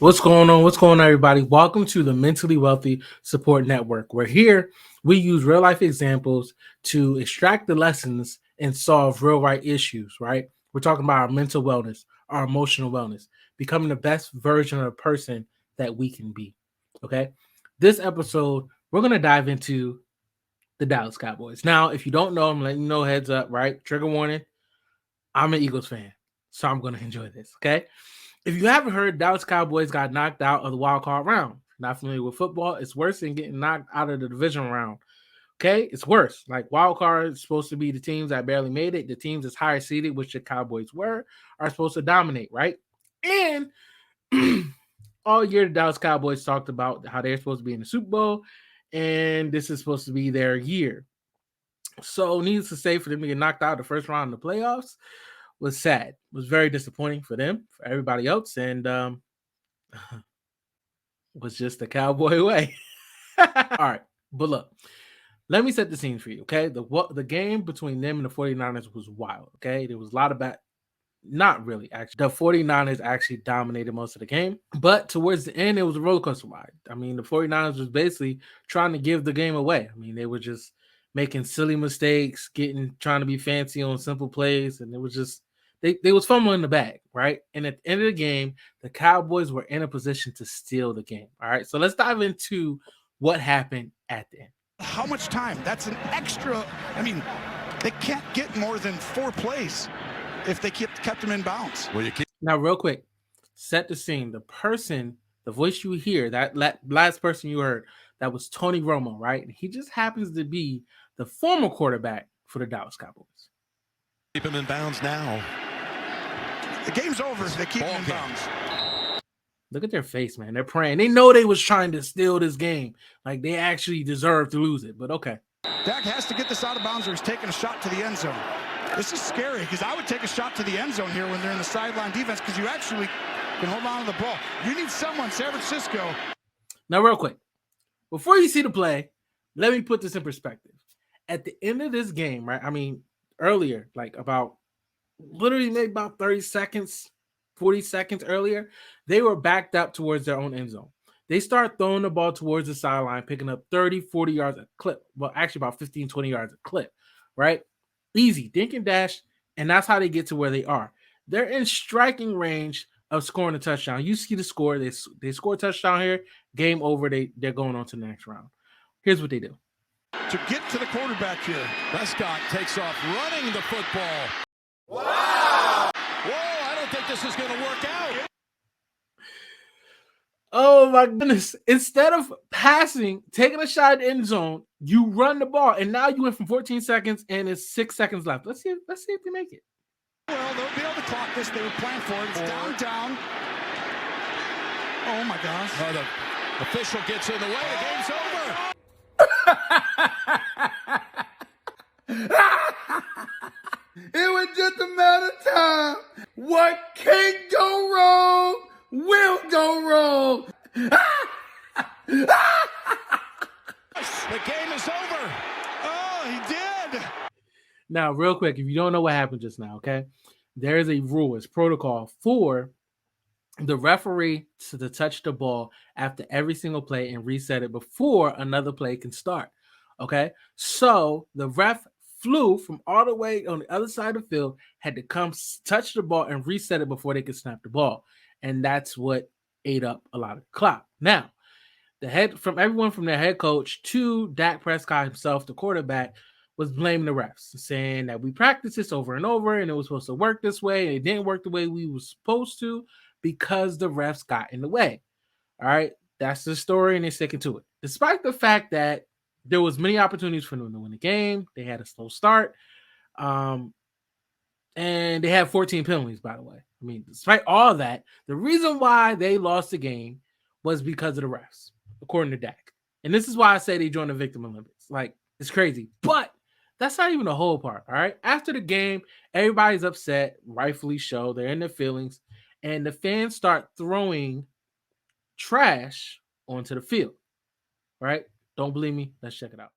What's going on? What's going on, everybody? Welcome to the Mentally Wealthy Support Network. We're here. We use real life examples to extract the lessons and solve real right issues, right? We're talking about our mental wellness, our emotional wellness, becoming the best version of a person that we can be. Okay. This episode, we're going to dive into the Dallas Cowboys. Now, if you don't know, I'm letting you know, heads up, right? Trigger warning. I'm an Eagles fan, so I'm going to enjoy this. Okay. If you haven't heard, Dallas Cowboys got knocked out of the wild card round. Not familiar with football, it's worse than getting knocked out of the division round. Okay, it's worse. Like wild card is supposed to be the teams that barely made it. The teams that's higher seeded, which the Cowboys were, are supposed to dominate, right? And all year, the Dallas Cowboys talked about how they're supposed to be in the Super Bowl, and this is supposed to be their year. So, needless to say, for them to get knocked out of the first round of the playoffs was sad. It was very disappointing for them, for everybody else, and was just the Cowboy way. All right, but look, let me set the scene for you, okay? The game between them and the 49ers was wild, okay? There was a lot of not really, actually. The 49ers actually dominated most of the game, but towards the end, it was a roller coaster ride. I mean, the 49ers was basically trying to give the game away. I mean, they were just making silly mistakes, trying to be fancy on simple plays, and it was just they was fumbling the bag, right? And at the end of the game, the Cowboys were in a position to steal the game. All right, so let's dive into what happened at the end. How much time? That's an extra. I mean, they can't get more than 4 plays if they kept them in bounds. Well, you can't. Now, real quick, set the scene. The voice you hear, that last person you heard, that was Tony Romo, right? And he just happens to be the former quarterback for the Dallas Cowboys. Keep him in bounds now. The game's over if they keep him in bounds. Look at their face, man. They're praying. They know they was trying to steal this game. Like, they actually deserve to lose it, but okay. DAK has to get this out of bounds or he's taking a shot to the end zone. This is scary because I would take a shot to the end zone here when they're in the sideline defense because you actually can hold on to the ball. You need someone, San Francisco. Now, real quick, before you see the play, let me put this in perspective. At the end of this game, right, I mean, earlier, like literally maybe about 30 seconds, 40 seconds earlier, they were backed up towards their own end zone. They start throwing the ball towards the sideline, picking up 30, 40 yards a clip. Well, actually about 15, 20 yards a clip, right? Easy, dink and dash, and that's how they get to where they are. They're in striking range of scoring a touchdown. You see the score. They score a touchdown here. Game over. They're going on to the next round. Here's what they do. To get to the quarterback here. PRESCOTT takes off running the football. Wow! Whoa, I don't think this is going to work out. Oh, my goodness. Instead of passing, taking a shot at the end zone, you run the ball, and now you went from 14 seconds, and it's 6 seconds left. Let's see if they make it. Well, they'll be able to clock this. They were planning for it. It's down. Oh, my gosh. The official gets in the way. The game's over. It was just a matter of time. What can't go wrong will go wrong. The game is over. Oh, he did. Now, real quick, if you don't know what happened just now, okay, there is a rule, it's protocol for the referee to touch the ball after every single play and reset it before another play can start. Okay, so the ref flew from all the way on the other side of the field, had to come touch the ball and reset it before they could snap the ball, and that's what ate up a lot of the clock. Now, everyone from their head coach to Dak Prescott himself, the quarterback, was blaming the refs, saying that we practiced this over and over, and it was supposed to work this way, and it didn't work the way we were supposed to because the refs got in the way. All right, that's the story, and they're sticking to it. Despite the fact that there was many opportunities for them to win the game, they had a slow start, and they had 14 penalties, by the way. I mean, despite all that, the reason why they lost the game was because of the refs, according to Dak. And this is why I say they joined the Victim Olympics. Like, it's crazy. But that's not even the whole part, all right? After the game, everybody's upset, rightfully so. They're in their feelings. And the fans start throwing trash onto the field, right? Don't believe me? Let's check it out.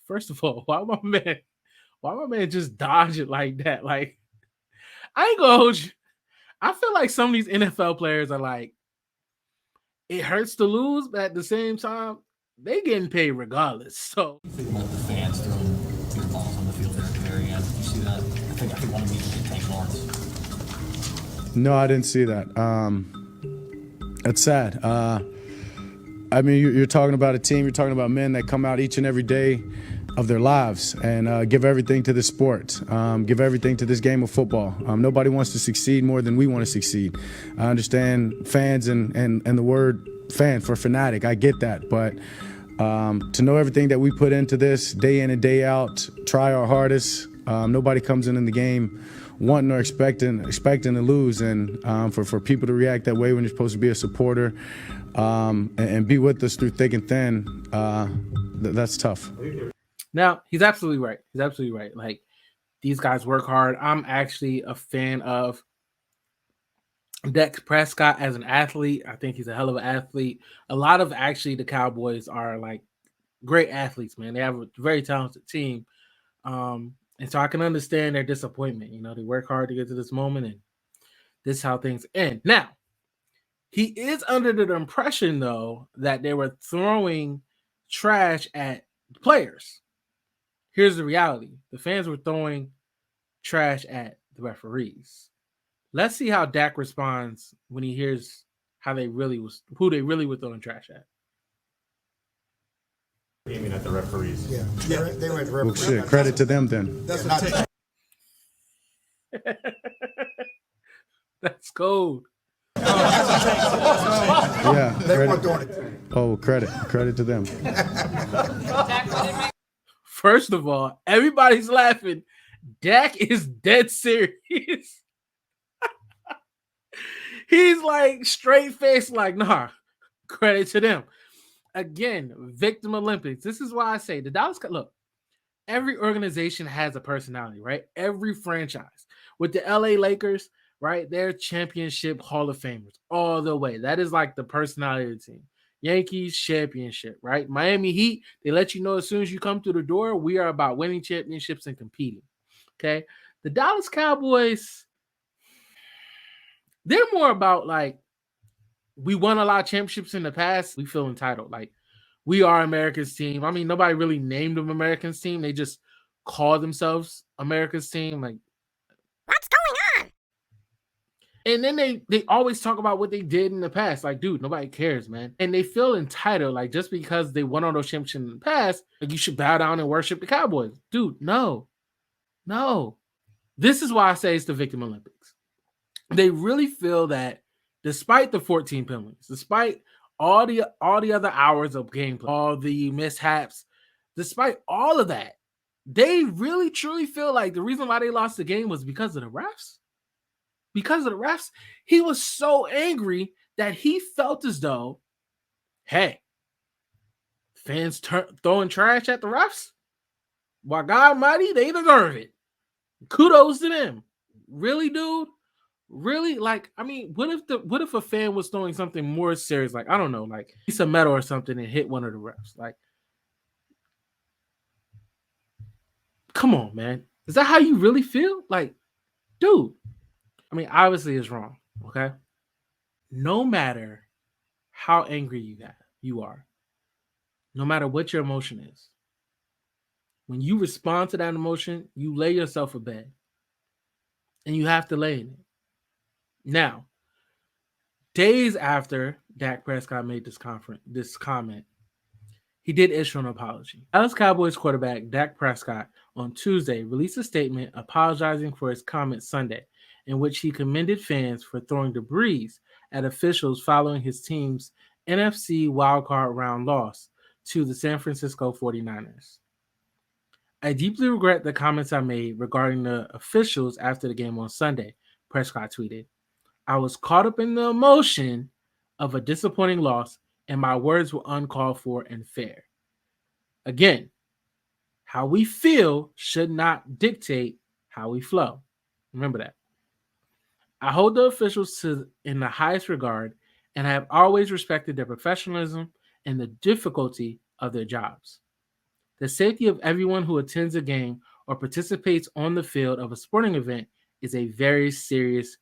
First of all, why my man Why my man just dodge it like that? Like, I ain't gonna hold you. I feel like some of these NFL players are like, it hurts to lose, but at the same time, they getting paid regardless. So You think about the fans throwing beer balls on the field there at the very end. Did you see that? I think one of them even hit Tank Lawrence. No, I didn't see that. It's sad. I mean, you're talking about a team, you're talking about men that come out each and every day of their lives and give everything to this sport, give everything to this game of football. Nobody wants to succeed more than we want to succeed. I understand fans and the word fan for fanatic. I get that. But to know everything that we put into this day in and day out, try our hardest. Nobody comes in the game wanting or expecting to lose. And for people to react that way when you're supposed to be a supporter and be with us through thick and thin, that's tough. now he's absolutely right. He's absolutely right. Like, these guys work hard. I'm actually a fan of DAK Prescott as an athlete. I think he's a hell of an athlete. A lot of actually the Cowboys are like great athletes, man. They have a very talented team. And so I can understand their disappointment. You know, they work hard to get to this moment, and this is how things end. Now, he is under the impression, though, that they were throwing trash at players. Here's the reality. The fans were throwing trash at the referees. Let's see how Dak responds when he hears who they really were throwing trash at. Aiming at the referees. Yeah, they were at the Well, referee. shit, credit to them then. That's what That's cold. Yeah. they weren't Credit. doing it. Oh, credit to them. First of all, everybody's laughing. Dak is dead serious. He's like straight face, like, nah, credit to them. Again, victim Olympics. This is why I say the Dallas, look, every organization has a personality, right? Every franchise. With the LA Lakers, right? They're championship Hall of Famers all the way. That is like the personality of the team. Yankees, championship, right? Miami Heat, they let you know as soon as you come through the door, we are about winning championships and competing. Okay. The Dallas Cowboys, they're more about like, we won a lot of championships in the past. We feel entitled. Like, we are America's team. I mean, nobody really named them America's team. They just call themselves America's team. Like, what's going on? And then they always talk about what they did in the past. Like, dude, nobody cares, man. And they feel entitled. Like, just because they won all those championships in the past, like, you should bow down and worship the Cowboys. Dude, no. This is why I say it's the victim Olympics. They really feel that despite the 14 penalties, despite all the other hours of gameplay, all the mishaps, despite all of that, they really truly feel like the reason why they lost the game was because of the refs. Because of the refs, he was so angry that he felt as though, hey, fans throwing trash at the refs? Why, God Almighty, they deserve it. Kudos to them. Really, dude? Really? Like, I mean, what if a fan was throwing something more serious, like, I don't know, like a piece of metal or something and hit one of the refs? Like, come on, man. Is that how you really feel? Like, dude. I mean, obviously it's wrong, okay? No matter how angry you are, no matter what your emotion is, when you respond to that emotion, you lay yourself a bed. And you have to lay in it. Now, days after Dak Prescott made this comment, he did issue an apology. Dallas Cowboys quarterback Dak Prescott on Tuesday released a statement apologizing for his comment Sunday, in which he commended fans for throwing debris at officials following his team's NFC wildcard round loss to the San Francisco 49ers. I deeply regret the comments I made regarding the officials after the game on Sunday, Prescott tweeted. I was caught up in the emotion of a disappointing loss, and my words were uncalled for and fair. Again, how we feel should not dictate how we flow. Remember that. I hold the officials in the highest regard, and I have always respected their professionalism and the difficulty of their jobs. The safety of everyone who attends a game or participates on the field of a sporting event is a very serious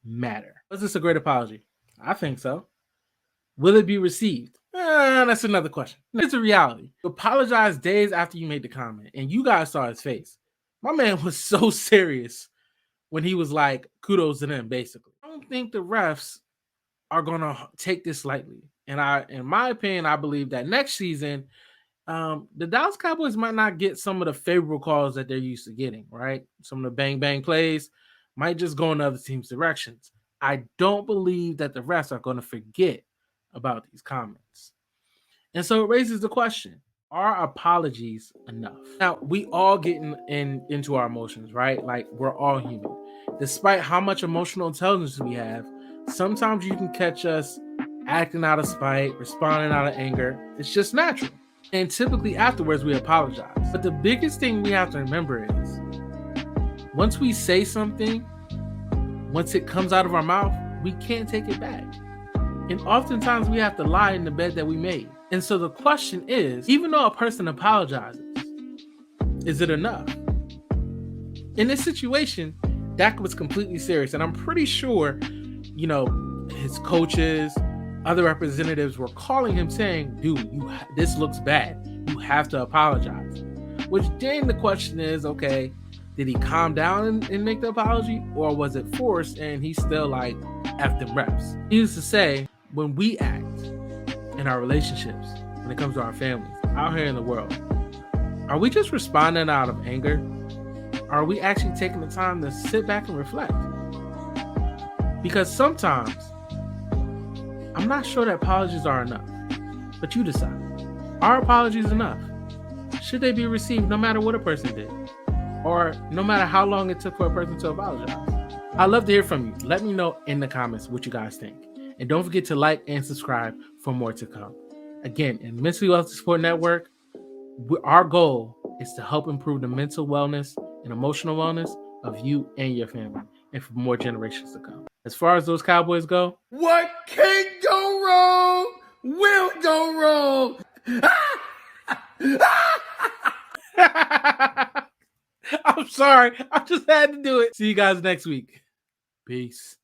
matter. Was this a great apology? I think so. Will it be received? That's another question. It's a reality. You apologize days after you made the comment, and you guys saw his face. My man was so serious when he was like, kudos to them, basically. I don't think the refs are going to take this lightly. And in my opinion, I believe that next season, the Dallas Cowboys might not get some of the favorable calls that they're used to getting, right? Some of the bang bang plays might just go in other teams' directions. I don't believe that the refs are going to forget about these comments. And so it raises the question, are apologies enough? Now, we all get into our emotions, right? Like, we're all human. Despite how much emotional intelligence we have, sometimes you can catch us acting out of spite, responding out of anger. It's just natural. And typically afterwards, we apologize. But the biggest thing we have to remember is, once we say something, once it comes out of our mouth, we can't take it back. And oftentimes we have to lie in the bed that we made. And so the question is, even though a person apologizes, is it enough? In this situation, Dak was completely serious. And I'm pretty sure, his coaches, other representatives were calling him saying, dude, this looks bad. You have to apologize. Which then the question is, okay, did he calm down and make the apology? Or was it forced and he's still like, F them reps? He used to say, when we act in our relationships, when it comes to our families, out here in the world, are we just responding out of anger? Are we actually taking the time to sit back and reflect? Because sometimes, I'm not sure that apologies are enough, but you decide. Are apologies enough? Should they be received no matter what a person did? Or no matter how long it took for a person to apologize? I'd love to hear from you. Let me know in the comments what you guys think. And don't forget to like and subscribe for more to come. Again, in Mentally Wealthy Support Network, our goal is to help improve the mental wellness and emotional wellness of you and your family, and for more generations to come. As far as those Cowboys go, What can go wrong will go wrong. I'm sorry. I just had to do it. See you guys next week. Peace.